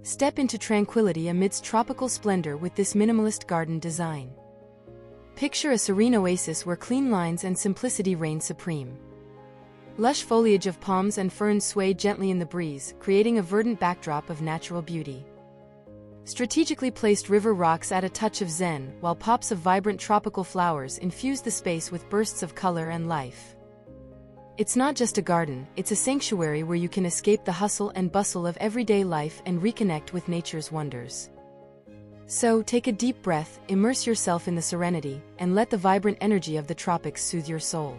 Step into tranquility amidst tropical splendor with this minimalist garden design. Picture a serene oasis where clean lines and simplicity reign supreme. Lush foliage of palms and ferns sway gently in the breeze, creating a verdant backdrop of natural beauty. Strategically placed river rocks add a touch of zen, while pops of vibrant tropical flowers infuse the space with bursts of color and life. It's not just a garden, it's a sanctuary where you can escape the hustle and bustle of everyday life and reconnect with nature's wonders. So, take a deep breath, immerse yourself in the serenity, and let the vibrant energy of the tropics soothe your soul.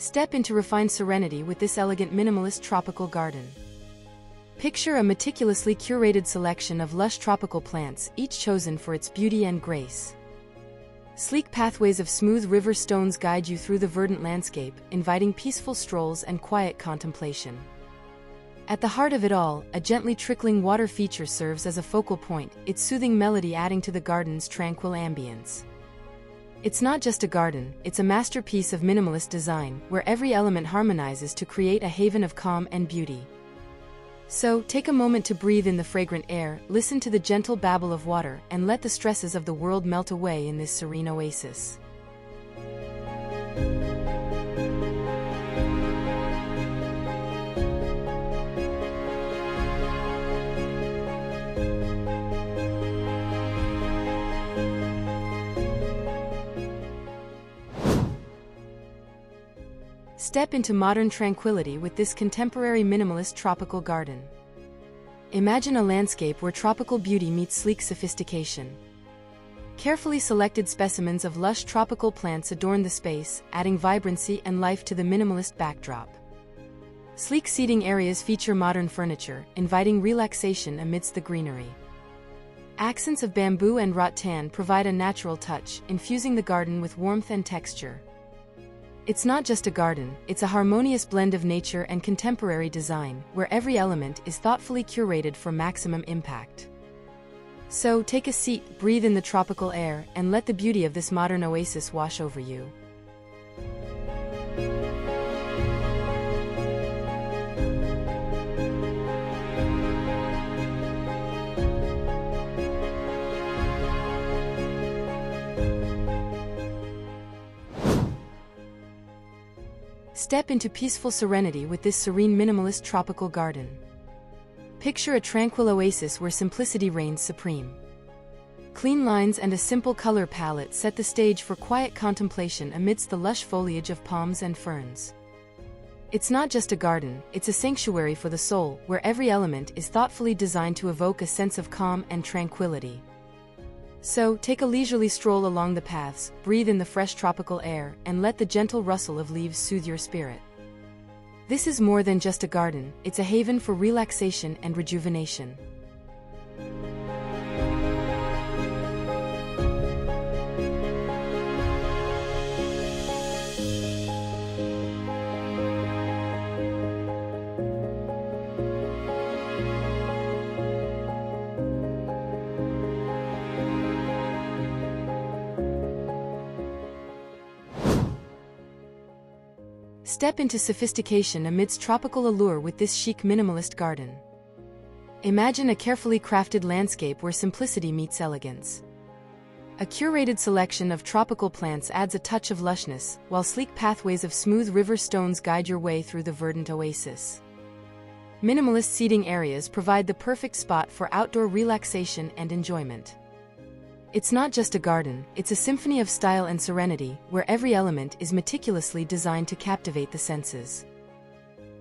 Step into refined serenity with this elegant minimalist tropical garden. Picture a meticulously curated selection of lush tropical plants, each chosen for its beauty and grace. Sleek pathways of smooth river stones guide you through the verdant landscape, inviting peaceful strolls and quiet contemplation. At the heart of it all, a gently trickling water feature serves as a focal point, its soothing melody adding to the garden's tranquil ambience. It's not just a garden, it's a masterpiece of minimalist design, where every element harmonizes to create a haven of calm and beauty. So, take a moment to breathe in the fragrant air, listen to the gentle babble of water, and let the stresses of the world melt away in this serene oasis. Step into modern tranquility with this contemporary minimalist tropical garden. Imagine a landscape where tropical beauty meets sleek sophistication. Carefully selected specimens of lush tropical plants adorn the space, adding vibrancy and life to the minimalist backdrop. Sleek seating areas feature modern furniture, inviting relaxation amidst the greenery. Accents of bamboo and rattan provide a natural touch, infusing the garden with warmth and texture. It's not just a garden, it's a harmonious blend of nature and contemporary design, where every element is thoughtfully curated for maximum impact. So, take a seat, breathe in the tropical air, and let the beauty of this modern oasis wash over you. Step into peaceful serenity with this serene minimalist tropical garden. Picture a tranquil oasis where simplicity reigns supreme. Clean lines and a simple color palette set the stage for quiet contemplation amidst the lush foliage of palms and ferns. It's not just a garden, it's a sanctuary for the soul, where every element is thoughtfully designed to evoke a sense of calm and tranquility. So, take a leisurely stroll along the paths, breathe in the fresh tropical air, and let the gentle rustle of leaves soothe your spirit. This is more than just a garden, it's a haven for relaxation and rejuvenation. Step into sophistication amidst tropical allure with this chic minimalist garden. Imagine a carefully crafted landscape where simplicity meets elegance. A curated selection of tropical plants adds a touch of lushness, while sleek pathways of smooth river stones guide your way through the verdant oasis. Minimalist seating areas provide the perfect spot for outdoor relaxation and enjoyment. It's not just a garden, it's a symphony of style and serenity, where every element is meticulously designed to captivate the senses.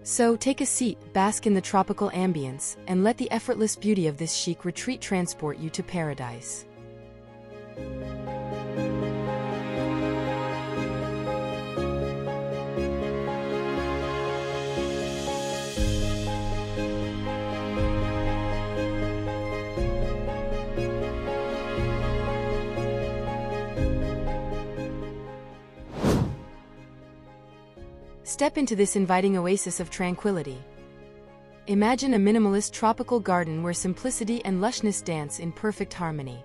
So, take a seat, bask in the tropical ambience, and let the effortless beauty of this chic retreat transport you to paradise. Step into this inviting oasis of tranquility. Imagine a minimalist tropical garden where simplicity and lushness dance in perfect harmony.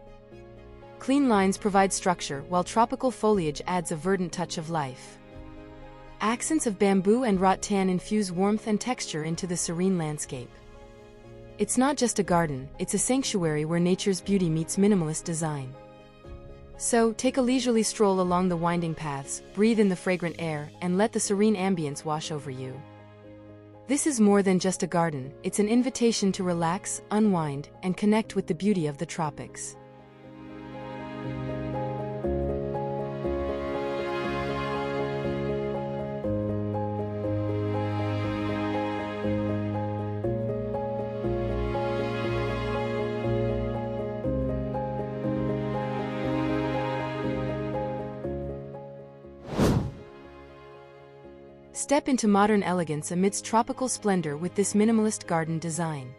Clean lines provide structure, while tropical foliage adds a verdant touch of life. Accents of bamboo and rattan infuse warmth and texture into the serene landscape. It's not just a garden, it's a sanctuary where nature's beauty meets minimalist design. So, take a leisurely stroll along the winding paths, breathe in the fragrant air, and let the serene ambience wash over you. This is more than just a garden, it's an invitation to relax, unwind, and connect with the beauty of the tropics. Step into modern elegance amidst tropical splendor with this minimalist garden design.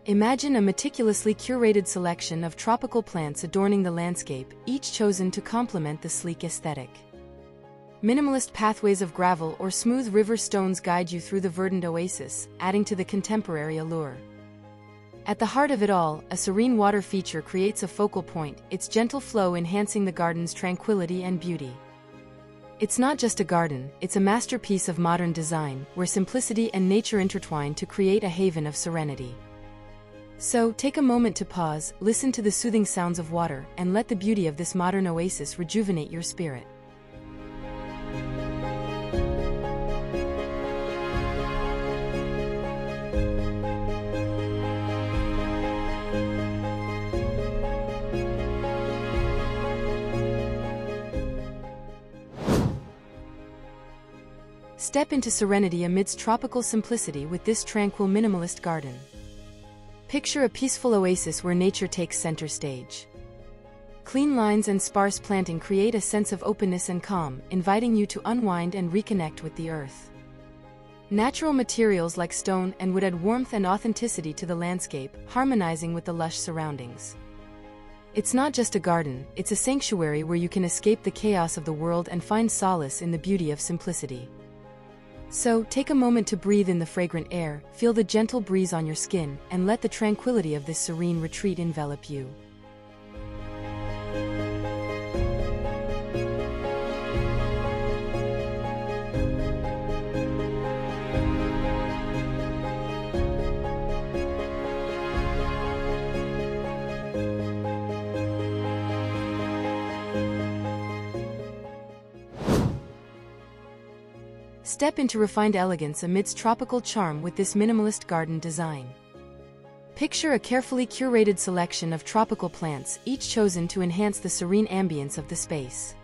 Imagine a meticulously curated selection of tropical plants adorning the landscape, each chosen to complement the sleek aesthetic. Minimalist pathways of gravel or smooth river stones guide you through the verdant oasis, adding to the contemporary allure. At the heart of it all, a serene water feature creates a focal point, its gentle flow enhancing the garden's tranquility and beauty. It's not just a garden, it's a masterpiece of modern design, where simplicity and nature intertwine to create a haven of serenity. So, take a moment to pause, listen to the soothing sounds of water, and let the beauty of this modern oasis rejuvenate your spirit. Step into serenity amidst tropical simplicity with this tranquil minimalist garden. Picture a peaceful oasis where nature takes center stage. Clean lines and sparse planting create a sense of openness and calm, inviting you to unwind and reconnect with the earth. Natural materials like stone and wood add warmth and authenticity to the landscape, harmonizing with the lush surroundings. It's not just a garden, it's a sanctuary where you can escape the chaos of the world and find solace in the beauty of simplicity. So, take a moment to breathe in the fragrant air, feel the gentle breeze on your skin, and let the tranquility of this serene retreat envelop you. Step into refined elegance amidst tropical charm with this minimalist garden design. Picture a carefully curated selection of tropical plants, each chosen to enhance the serene ambience of the space.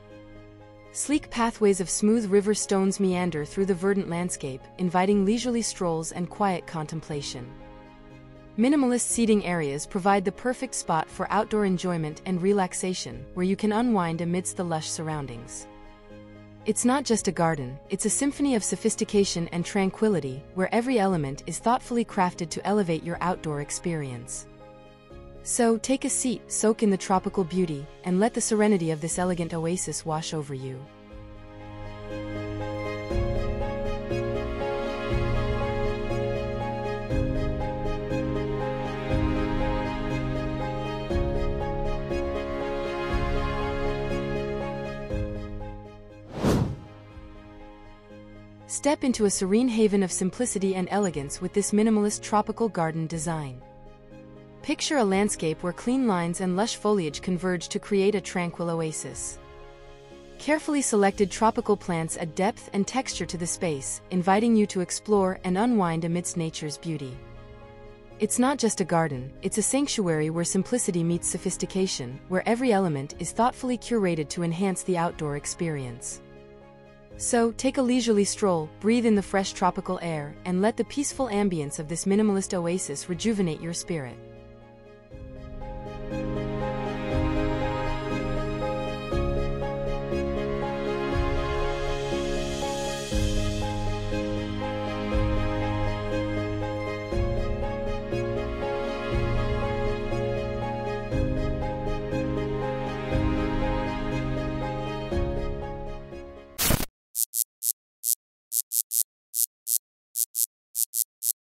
Sleek pathways of smooth river stones meander through the verdant landscape, inviting leisurely strolls and quiet contemplation. Minimalist seating areas provide the perfect spot for outdoor enjoyment and relaxation, where you can unwind amidst the lush surroundings. It's not just a garden, it's a symphony of sophistication and tranquility, where every element is thoughtfully crafted to elevate your outdoor experience. So, take a seat, soak in the tropical beauty, and let the serenity of this elegant oasis wash over you. Step into a serene haven of simplicity and elegance with this minimalist tropical garden design. Picture a landscape where clean lines and lush foliage converge to create a tranquil oasis. Carefully selected tropical plants add depth and texture to the space, inviting you to explore and unwind amidst nature's beauty. It's not just a garden, it's a sanctuary where simplicity meets sophistication, where every element is thoughtfully curated to enhance the outdoor experience. So, take a leisurely stroll, breathe in the fresh tropical air, and let the peaceful ambience of this minimalist oasis rejuvenate your spirit.